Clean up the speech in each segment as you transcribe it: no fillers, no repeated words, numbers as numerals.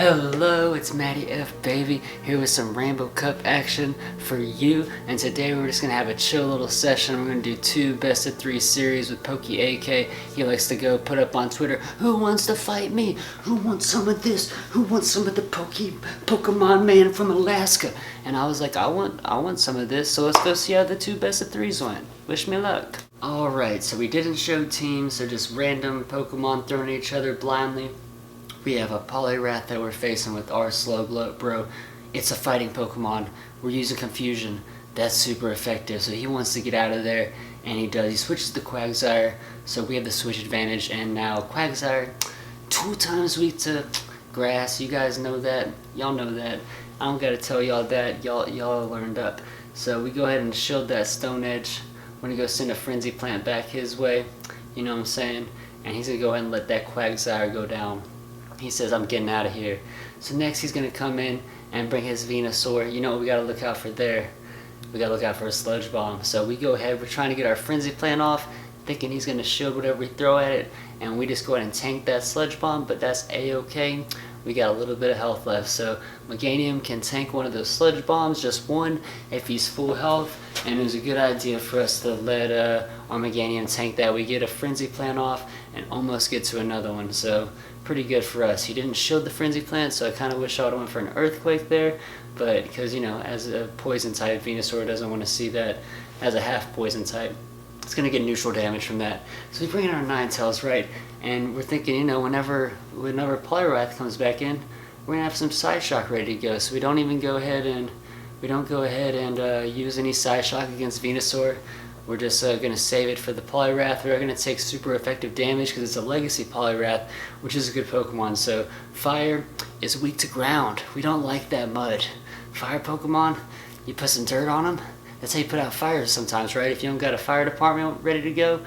Hello, it's Mattyfbaby here with some Rainbow Cup action for you, and today we're just going to have a chill little session. We're going to do 2 best of 3 series with Pokey AK. He likes to go put up on Twitter, who wants to fight me? Who wants some of this? Who wants some of the Pokemon man from Alaska? And I was like, I want some of this, so let's go see how the 2 best of 3s went. Wish me luck. Alright, so we didn't show teams, so just random Pokemon thrown at each other blindly. We have a Poliwrath that we're facing with our Slowbro. It's a fighting Pokemon. We're using Confusion. That's super effective. So he wants to get out of there, and he does. He switches to Quagsire, so we have the switch advantage. And now Quagsire, 2 times weak to Grass. You guys know that. Y'all know that. I don't gotta tell y'all that. Y'all learned up. So we go ahead and shield that Stone Edge. We're gonna go send a Frenzy Plant back his way. You know what I'm saying? And he's gonna go ahead and let that Quagsire go down. He says, I'm getting out of here. So next he's going to come in and bring his Venusaur. You know what we got to look out for there? We got to look out for a Sludge Bomb. So we go ahead, we're trying to get our Frenzy Plant off, thinking he's going to shield whatever we throw at it. And we just go ahead and tank that Sludge Bomb, but that's A-okay. We got a little bit of health left. So Meganium can tank one of those Sludge Bombs, just one, if he's full health. And it was a good idea for us to let our Meganium tank that. We get a Frenzy Plant off and almost get to another one. So pretty good for us. He didn't shield the Frenzy Plant, so I kind of wish I would have went for an Earthquake there, but because, you know, as a poison type, Venusaur doesn't want to see that as a half poison type. It's going to get neutral damage from that. So we bring in our Ninetales, right, and we're thinking, you know, whenever Poliwrath comes back in, we're going to have some Psyshock ready to go, so we don't even go ahead and use any Psyshock against Venusaur. We're just going to save it for the Poliwrath. We're going to take super effective damage because it's a Legacy Poliwrath, which is a good Pokemon. So Fire is weak to ground. We don't like that mud. Fire Pokemon, you put some dirt on them. That's how you put out fires sometimes, right? If you don't got a fire department ready to go,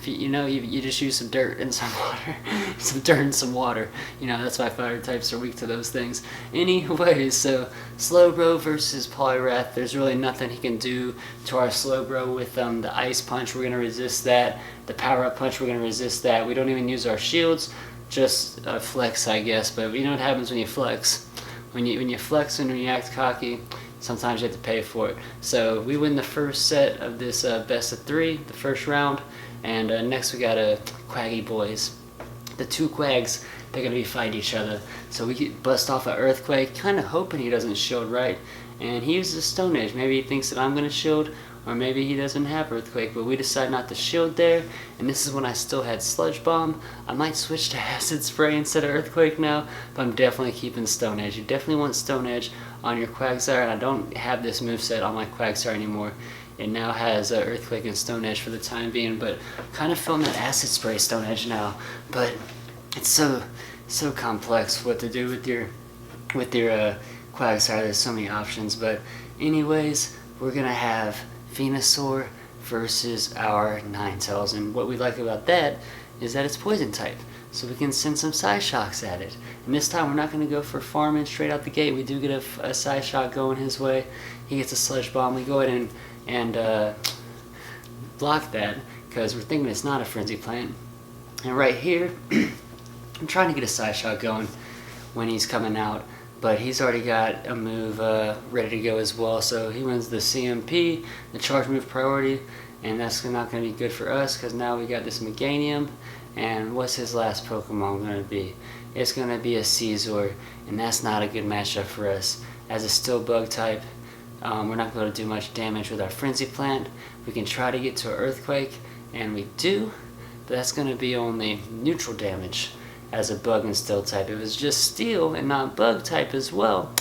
if you just use some dirt and some water. Some dirt and some water. You know, that's why fire types are weak to those things. Anyways, so Slowbro versus Poliwrath. There's really nothing he can do to our Slowbro with the Ice Punch. We're going to resist that. The Power Up Punch, we're going to resist that. We don't even use our shields. Just flex, I guess. But you know what happens when you flex? When you flex and when you act cocky, sometimes you have to pay for it. So we win the first set of this best of 3, the first round. And next we got Quaggy Boys. The 2 Quags, they're going to be fighting each other. So we get bust off an Earthquake, kind of hoping he doesn't shield right. And he uses a Stone Edge. Maybe he thinks that I'm going to shield, or maybe he doesn't have Earthquake. But we decide not to shield there. And this is when I still had Sludge Bomb. I might switch to Acid Spray instead of Earthquake now, but I'm definitely keeping Stone Edge. You definitely want Stone Edge on your Quagsire, and I don't have this moveset on my Quagsire anymore. It now has Earthquake and Stone Edge for the time being, but kind of feeling that Acid Spray Stone Edge now. But it's so complex what to do with your Quagsire. There's so many options. But anyways, we're gonna have Venusaur versus our Ninetales, and what we like about that is that it's poison type, so we can send some Psyshocks at it. And this time we're not going to go for farming straight out the gate. We do get a Psyshock going his way. He gets a Sludge Bomb. We go ahead and block that because we're thinking it's not a Frenzy Plant. And right here, I'm trying to get a Psyshock going when he's coming out, but he's already got a move ready to go as well. So he runs the CMP, the Charge Move Priority, and that's not going to be good for us because now we got this Meganium. And what's his last Pokemon going to be? It's going to be a Scizor, and that's not a good matchup for us. As a Steel Bug type, we're not going to do much damage with our Frenzy Plant. We can try to get to an Earthquake, and we do, but that's going to be only neutral damage as a Bug and Steel type. If it was just Steel and not Bug type as well,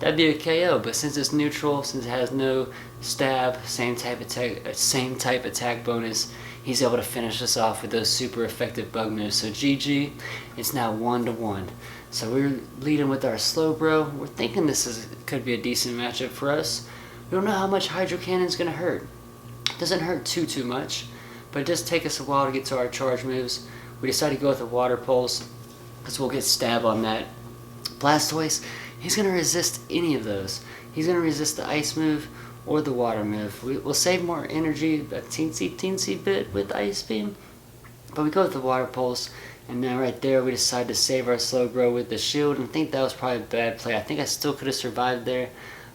that'd be a KO. But since it's neutral, since it has no stab, same type attack bonus, he's able to finish us off with those super effective bug moves. So GG, it's now 1-1. So we're leading with our Slowbro. We're thinking this could be a decent matchup for us. We don't know how much Hydro Cannon's going to hurt. It doesn't hurt too much, but it does take us a while to get to our charge moves. We decided to go with a Water Pulse because we'll get stab on that. Blastoise, he's going to resist any of those. He's going to resist the Ice move or the Water move. We'll save more energy, a teensy bit with Ice Beam, But we go with the Water Pulse, and then right there we decide to save our Slowbro with the shield, and I think that was probably a bad play. I think I still could have survived there.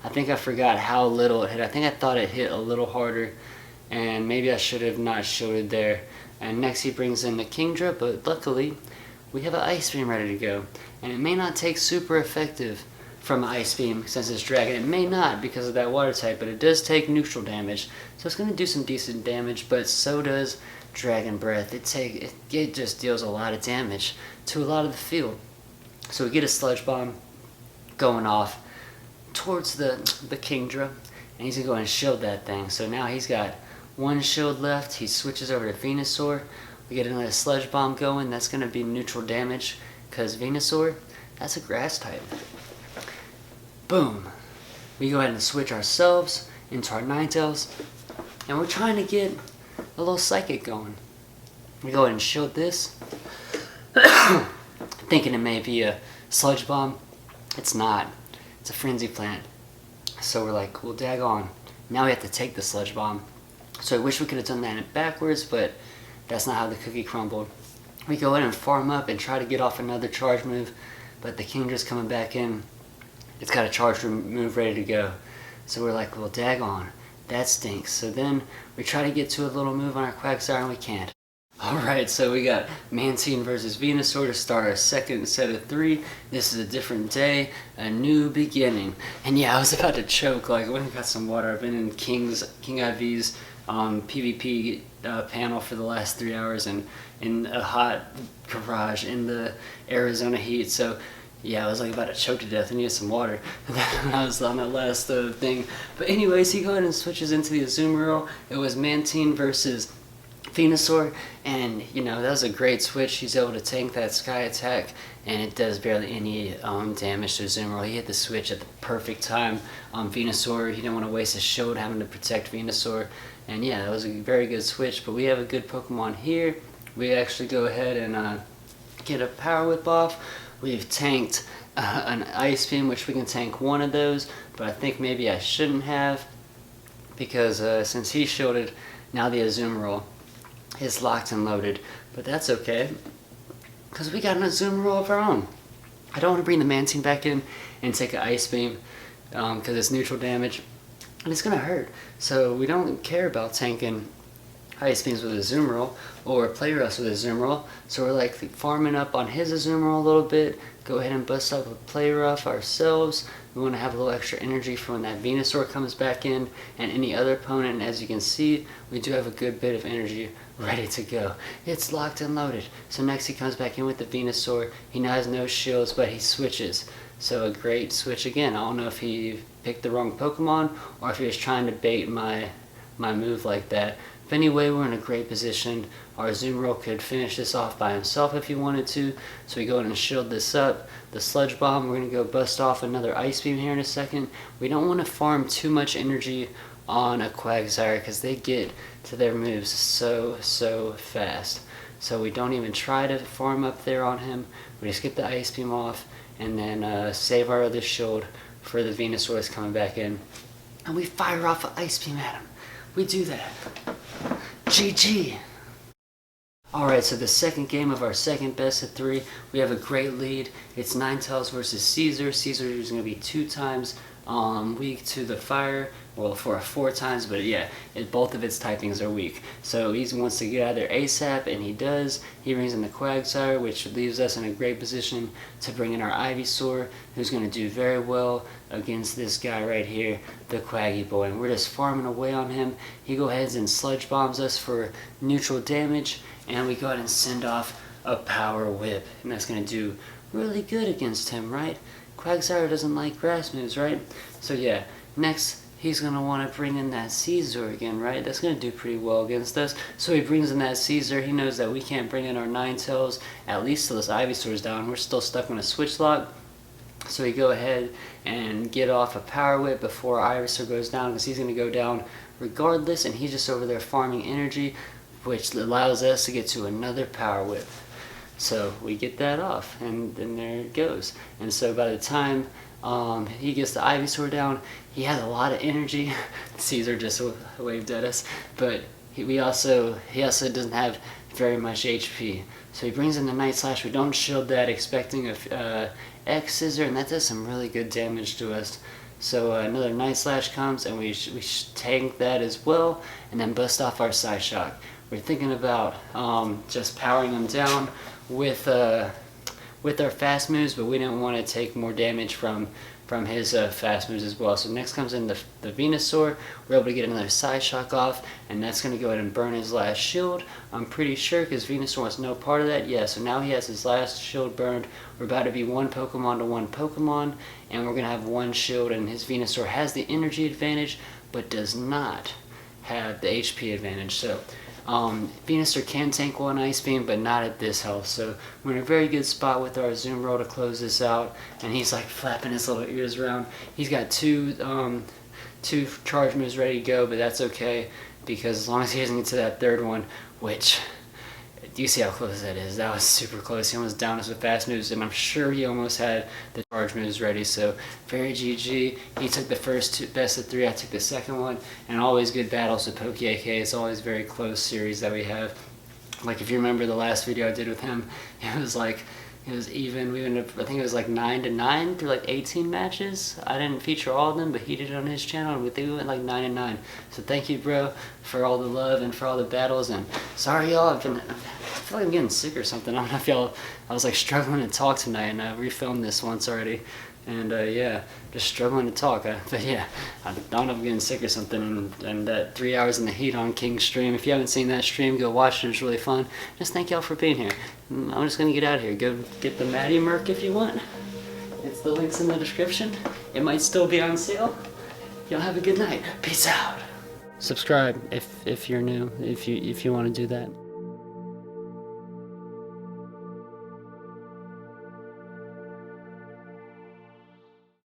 I think I forgot how little it hit. I think I thought it hit a little harder, and maybe I should have not shielded there. And next he brings in the Kingdra, but luckily we have an Ice Beam ready to go. And it may not take super effective from an Ice Beam since it's Dragon. It may not because of that Water type, but it does take neutral damage. So it's going to do some decent damage, but so does Dragon Breath. It just deals a lot of damage to a lot of the field. So we get a Sludge Bomb going off towards the Kingdra, and he's going to go and shield that thing. So now he's got one shield left. He switches over to Venusaur. We get another Sludge Bomb going. That's going to be neutral damage because Venusaur, that's a grass type. Boom. We go ahead and switch ourselves into our Ninetales, and we're trying to get a little Psychic going. We go ahead and shield this, thinking it may be a Sludge Bomb. It's not. It's a Frenzy Plant. So we're like, well, daggone. Now we have to take the Sludge Bomb. So I wish we could have done that backwards, but that's not how the cookie crumbled. We go in and farm up and try to get off another charge move, but the Kingdra's coming back in. It's got a charge move ready to go. So we're like, well, daggone. That stinks. So then we try to get to a little move on our Quagsire and we can't. Alright, so we got Mantine versus Venusaur to start our second set of 3. This is a different day, a new beginning. And yeah, I was about to choke. Like, I went and got some water. I've been in King IV's PvP panel for the last 3 hours and in a hot garage in the Arizona heat. So yeah, I was like about to choke to death. I needed some water. I was on that last thing. But anyways, he goes ahead and switches into the Azumarill. It was Mantine versus Venusaur, and you know, that was a great switch. He's able to tank that Sky Attack, and it does barely any damage to Azumarill. He hit the switch at the perfect time on Venusaur. He didn't want to waste his shield having to protect Venusaur, and yeah, that was a very good switch. But we have a good Pokemon here. We actually go ahead and get a Power Whip off. We've tanked an Ice Beam, which we can tank one of those, but I think maybe I shouldn't have, because since he shielded, now the Azumarill is locked and loaded. But that's okay, because we got an Azumarill of our own. I don't want to bring the Mantine back in and take an Ice Beam, because it's neutral damage, and it's going to hurt. So we don't care about tanking Ice Beams with Azumarill or Play Rough with Azumarill. So we're like farming up on his Azumarill a little bit. Go ahead and bust up with Play Rough ourselves. We want to have a little extra energy for when that Venusaur comes back in and any other opponent. And as you can see, we do have a good bit of energy ready to go. It's locked and loaded. So next he comes back in with the Venusaur. He now has no shields, but he switches. So a great switch again. I don't know if he picked the wrong Pokemon or if he was trying to bait my move like that. But anyway, we're in a great position. Our Azumarill could finish this off by himself if he wanted to. So we go ahead and shield this up. The Sludge Bomb, we're going to go bust off another Ice Beam here in a second. We don't want to farm too much energy on a Quagsire because they get to their moves so fast. So we don't even try to farm up there on him. We just get the Ice Beam off and then save our other shield for the Venusaur that's coming back in. And we fire off an Ice Beam at him. We do that. GG. Alright, so the second game of our second best of 3, we have a great lead. It's Ninetales versus Caesar. Caesar is going to be 2 times weak to the fire. Well, for 4 times, but yeah, both of its typings are weak. So he wants to get out of there ASAP, and he does. He brings in the Quagsire, which leaves us in a great position to bring in our Ivysaur, who's going to do very well against this guy right here, the Quaggy Boy. And we're just farming away on him. He goes ahead and Sludge Bombs us for neutral damage, and we go ahead and send off a Power Whip. And that's going to do really good against him, right? Quagsire doesn't like grass moves, right? So yeah, next he's going to want to bring in that Caesar again, right? That's going to do pretty well against us. So he brings in that Caesar. He knows that we can't bring in our Ninetales, at least till this Ivysaur's down. We're still stuck on a Switch Lock. So we go ahead and get off a Power Whip before Ivysaur goes down, because he's going to go down regardless, and he's just over there farming energy, which allows us to get to another Power Whip. So we get that off, and then there it goes. And so by the time he gets the Ivysaur down, he has a lot of energy. Caesar just waved at us, but he also doesn't have very much HP. So he brings in the Night Slash. We don't shield that, expecting a X Scissor, and that does some really good damage to us. So another Night Slash comes, and we tank that as well, and then bust off our Psyshock. We're thinking about just powering them down with our fast moves, but we didn't want to take more damage from his fast moves as well. So next comes in the Venusaur. We're able to get another Psyshock off, and that's going to go ahead and burn his last shield. I'm pretty sure, because Venusaur was no part of that. Yeah, so now he has his last shield burned. We're about to be one Pokemon to one Pokemon, and we're going to have one shield, and his Venusaur has the energy advantage, but does not have the HP advantage. So Venusaur can tank one Ice Beam, but not at this health. So we're in a very good spot with our Zoom Roll to close this out. And he's like flapping his little ears around. He's got two charge moves ready to go, but that's okay, because as long as he doesn't get to that third one, which, do you see how close that is? That was super close. He almost downed us with fast moves, and I'm sure he almost had the charge moves ready. So very GG. He took the first best of 3. I took the second one, and always good battles with PokeyAK. It's always very close series that we have. Like if you remember the last video I did with him, it was even. We ended up, I think it was like 9-9 through like 18 matches. I didn't feature all of them, but he did it on his channel, and we went like 9-9. So thank you, bro, for all the love and for all the battles. And sorry, y'all. I feel like I'm getting sick or something. I don't know if y'all. I was like struggling to talk tonight, and I refilmed this once already. And yeah, just struggling to talk. But yeah, I don't know if I'm getting sick or something. And that 3 hours in the heat on King's stream. If you haven't seen that stream, go watch it. It's really fun. Just thank y'all for being here. I'm just gonna get out of here. Go get the Matty Merc if you want. It's the links in the description. It might still be on sale. Y'all have a good night. Peace out. Subscribe if you're new. If you want to do that.